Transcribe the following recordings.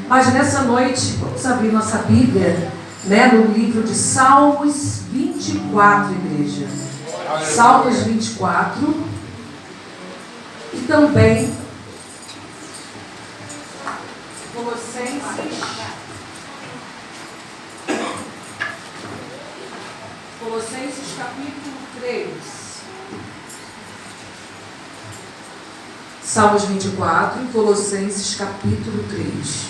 Mas nessa noite, vamos abrir nossa Bíblia, né, no livro de Salmos 24, igreja. Salmos 24. E também Colossenses capítulo 3. Salmos 24 e Colossenses capítulo 3.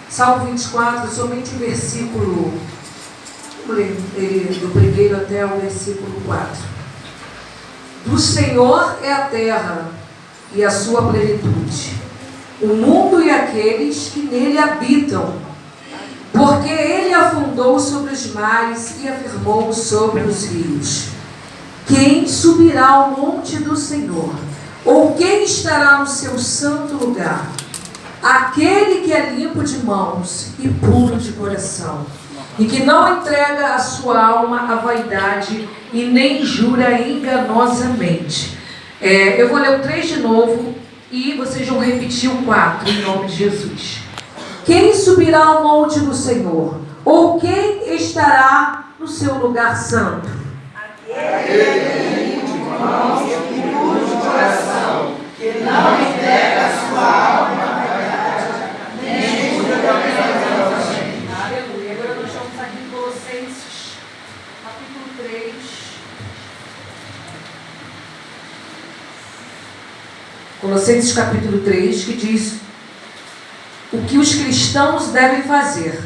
Salmo 24, somente o versículo do primeiro até o versículo 4. Do Senhor é a terra e a sua plenitude, o mundo e aqueles que nele habitam, porque ele afundou sobre os mares e afirmou sobre os rios. Quem subirá ao monte do Senhor? Ou quem estará no seu santo lugar? Aquele que é limpo de mãos e puro de coração, e que não entrega a sua alma à vaidade e nem jura enganosamente. Eu vou ler o 3 de novo e vocês vão repetir o 4 em nome de Jesus. Quem subirá ao monte do Senhor? Ou quem estará no seu lugar santo? Aquele que é limpo de mãos e puro de coração, que não entrega a sua alma à vaidade, nem jura enganosamente. Aleluia. Agora nós estamos aqui em Colossenses, capítulo 3. Colossenses capítulo 3, que diz o que os cristãos devem fazer.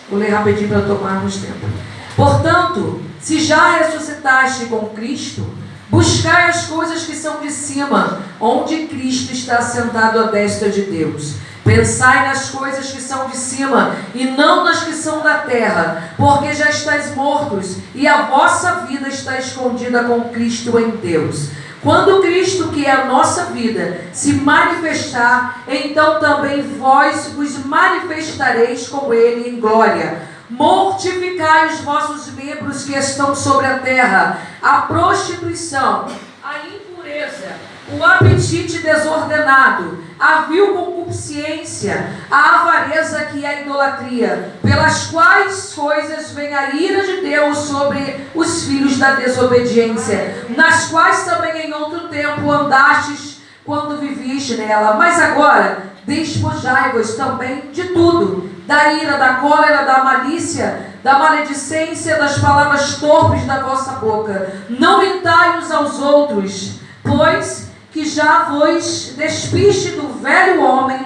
Vou ler rapidinho para tomarmos tempo. Portanto, se já ressuscitaste com Cristo, buscai as coisas que são de cima, onde Cristo está sentado à destra de Deus. Pensai nas coisas que são de cima, e não nas que são da terra, porque já estáis mortos, e a vossa vida está escondida com Cristo em Deus. Quando Cristo, que é a nossa vida, se manifestar, então também vós vos manifestareis com Ele em glória. Mortificai os vossos membros que estão sobre a terra, a prostituição, a impureza, o apetite desordenado, a vil concupiscência, a avareza que é a idolatria, pelas quais coisas vem a ira de Deus sobre os filhos da desobediência, nas quais também em outro tempo andastes quando vivistes nela. Mas agora despojai-vos também de tudo, da ira, da cólera, da malícia, da maledicência, das palavras torpes da vossa boca. Não mentai uns aos outros, pois que já vos despiste do velho homem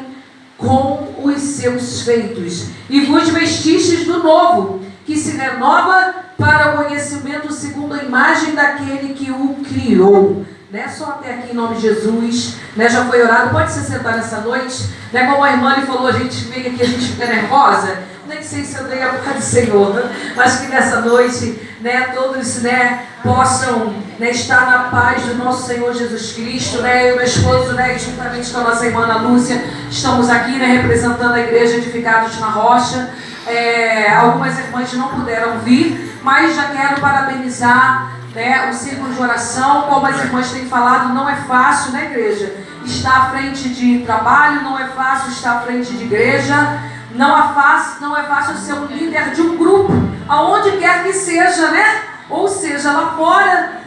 com os seus feitos, e vos vestistes do novo, que se renova para o conhecimento segundo a imagem daquele que o criou. Só até aqui em nome de Jesus, já foi orado. Pode se sentar nessa noite, como a irmã lhe falou, a gente vem aqui, a gente fica nervosa, nem sei se eu dei a paz do Senhor, mas que nessa noite, todos, possam, estar na paz do nosso Senhor Jesus Cristo, eu e meu esposo, juntamente com a nossa irmã Ana Lúcia, estamos aqui, representando a igreja Edificados na Rocha. Algumas irmãs não puderam vir, mas já quero parabenizar o círculo de oração. Como as irmãs têm falado, não é fácil, igreja? Estar à frente de trabalho, não é fácil estar à frente de igreja, não é fácil ser um líder de um grupo, aonde quer que seja, ou seja, lá fora,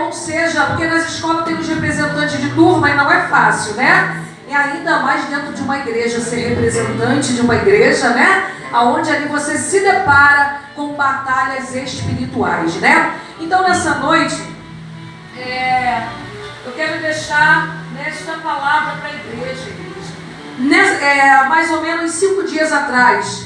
ou seja, porque nas escolas tem os representantes de turma e não é fácil, E ainda mais dentro de uma igreja, ser representante de uma igreja, aonde ali você se depara com batalhas espirituais, Então nessa noite, eu quero deixar esta palavra para a igreja, mais ou menos 5 dias atrás,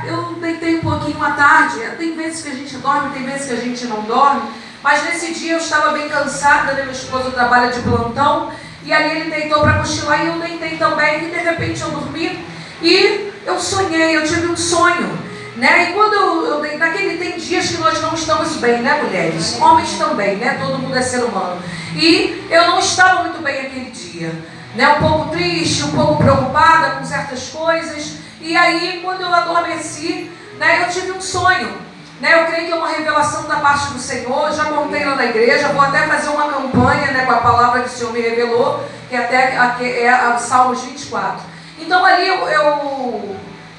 eu deitei um pouquinho à tarde. Tem vezes que a gente dorme, tem vezes que a gente não dorme, mas nesse dia eu estava bem cansada, meu esposo trabalha de plantão, e ali ele deitou para cochilar e eu deitei também, e de repente eu dormi, e eu sonhei, eu tive um sonho, E quando eu naquele, tem dias que nós não estamos bem, mulheres? Homens também, Todo mundo é ser humano. E eu não estava muito bem aquele dia, Um pouco triste, um pouco preocupada com certas coisas. E aí, quando eu adormeci, eu tive um sonho. né? Eu creio que é uma revelação da parte do Senhor. Já contei lá na igreja, vou até fazer uma campanha, né, com a palavra que o Senhor me revelou, que até é a Salmos 24. Então ali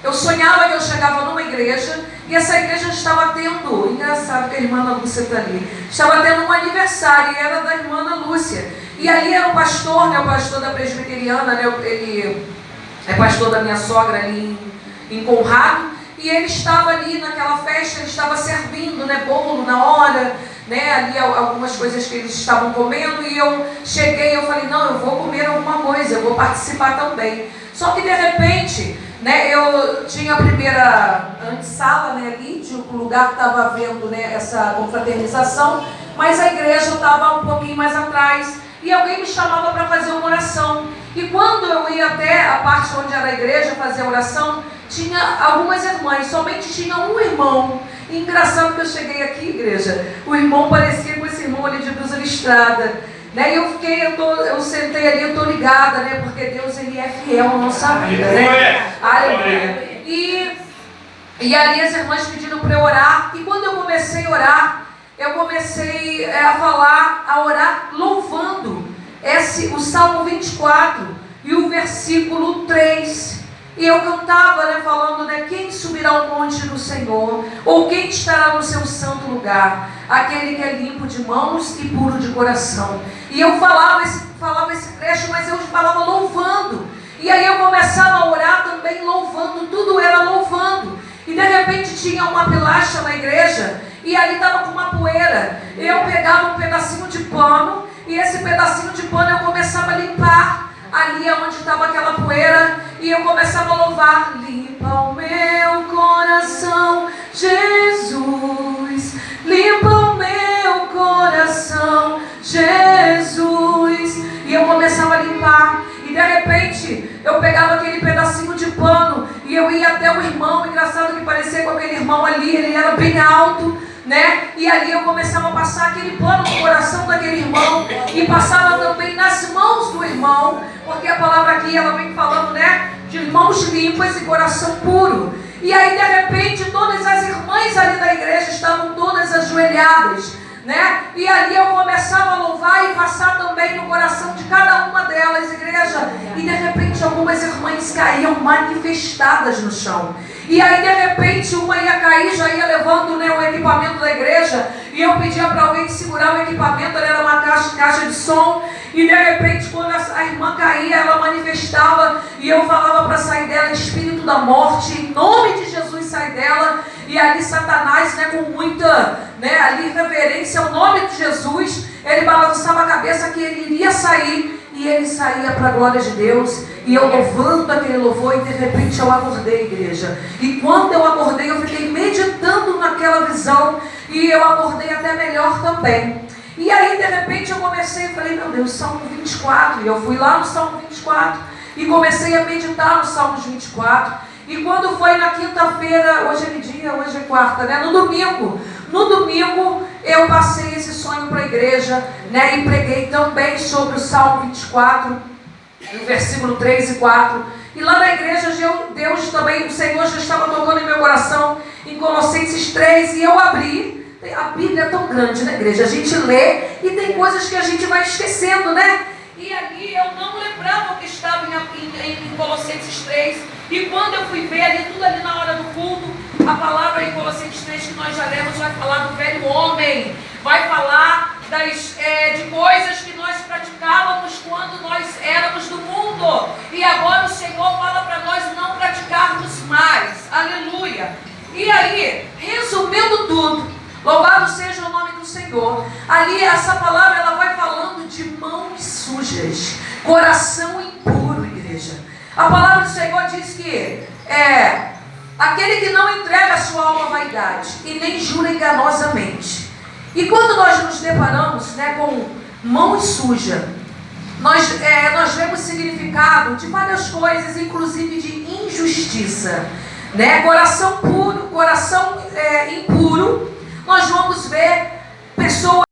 eu sonhava que eu chegava numa igreja e essa igreja estava tendo, engraçado que a irmã Ana Lúcia está ali, estava tendo um aniversário e era da irmã Ana Lúcia. E ali era o pastor, né, o pastor da presbiteriana, né, ele é pastor da minha sogra ali em Conrado. E ele estava ali naquela festa, ele estava servindo, né, bolo na hora, né, ali algumas coisas que eles estavam comendo. E eu cheguei, eu falei, não, eu vou comer alguma coisa, eu vou participar também. Só que de repente, né, eu tinha a primeira antessala, né, ali, de um lugar que estava havendo, né, essa confraternização, mas a igreja estava um pouquinho mais atrás. E alguém me chamava para fazer uma oração. E quando eu ia até a parte onde era a igreja fazer a oração, tinha algumas irmãs, somente tinha um irmão. E engraçado que eu cheguei aqui, igreja, o irmão parecia com esse irmão ali de blusa listrada, né? E eu sentei ali, eu estou ligada, né? Porque Deus, ele é fiel na nossa vida, né? Aleluia. E ali as irmãs pediram para eu orar. E quando eu comecei a orar, eu comecei a falar, a orar louvando o Salmo 24 e o versículo 3. E eu cantava, né, falando, né, quem subirá ao monte do Senhor? Ou quem estará no seu santo lugar? Aquele que é limpo de mãos e puro de coração. E eu falava esse trecho, mas eu falava louvando. E aí eu começava a orar também louvando, tudo era louvando. E de repente tinha uma pilastra na igreja, e ali estava com uma poeira. Eu pegava um pedacinho de pano, e esse pedacinho de pano eu começava a limpar ali onde estava aquela poeira, e eu começava a louvar. Limpa o meu coração, Jesus. Limpa o meu coração, Jesus. E eu começava a limpar. E de repente eu pegava aquele pedacinho de pano e eu ia até o irmão. Engraçado que parecia com aquele irmão ali, ele era bem alto, né? E ali eu começava a passar aquele pano no coração daquele irmão e passava também nas mãos do irmão, porque a palavra aqui ela vem falando, né, de mãos limpas e coração puro. E aí de repente todas as irmãs ali da igreja estavam todas ajoelhadas, né? E ali eu começava a louvar e passar também no coração de cada uma delas, igreja. E de repente algumas irmãs caíam manifestadas no chão. E aí de repente uma ia cair, já ia levando, né, o equipamento da igreja. E eu pedia para alguém segurar o equipamento, era uma caixa de som. E de repente quando a irmã caía, ela manifestava. E eu falava para sair dela, espírito da morte, em nome de Jesus sai dela. E ali Satanás, né, com muita, né, ali reverência ao nome de Jesus, ele balançava a cabeça que ele iria sair. E ele saía para a glória de Deus. E eu louvando aquele louvor. E de repente eu acordei, igreja. E quando eu acordei, eu fiquei meditando naquela visão. E eu acordei até melhor também. E aí de repente eu comecei, falei, meu Deus, Salmo 24. E eu fui lá no Salmo 24. E comecei a meditar no Salmo 24. E quando foi na quinta-feira, hoje é que dia? Hoje é quarta, né? No domingo eu passei esse sonho para a igreja, né? E preguei também sobre o Salmo 24, no versículo 3 e 4. E lá na igreja, Deus também, o Senhor já estava tocando em meu coração, em Colossenses 3, e eu abri. A Bíblia é tão grande, né, igreja? A gente lê e tem coisas que a gente vai esquecendo, né? E ali eu não lembrava o que estava em Colossenses 3. E quando eu fui ver ali, tudo ali na hora do culto, a palavra em Colossenses 3 que nós já lemos vai falar do velho homem. Vai falar de coisas que nós praticávamos quando nós éramos do mundo. E agora o Senhor fala para nós não praticarmos mais. Aleluia. E aí, resumindo tudo, louvado seja o nome do Senhor. Ali essa palavra ela vai falando de mãos sujas, coração impuro, igreja. A palavra do Senhor diz que aquele que não entrega a sua alma à vaidade e nem jura enganosamente. E quando nós nos deparamos, né, com mão suja, nós vemos significado de várias coisas, inclusive de injustiça, né? Coração puro, coração impuro. Nós vamos ver pessoas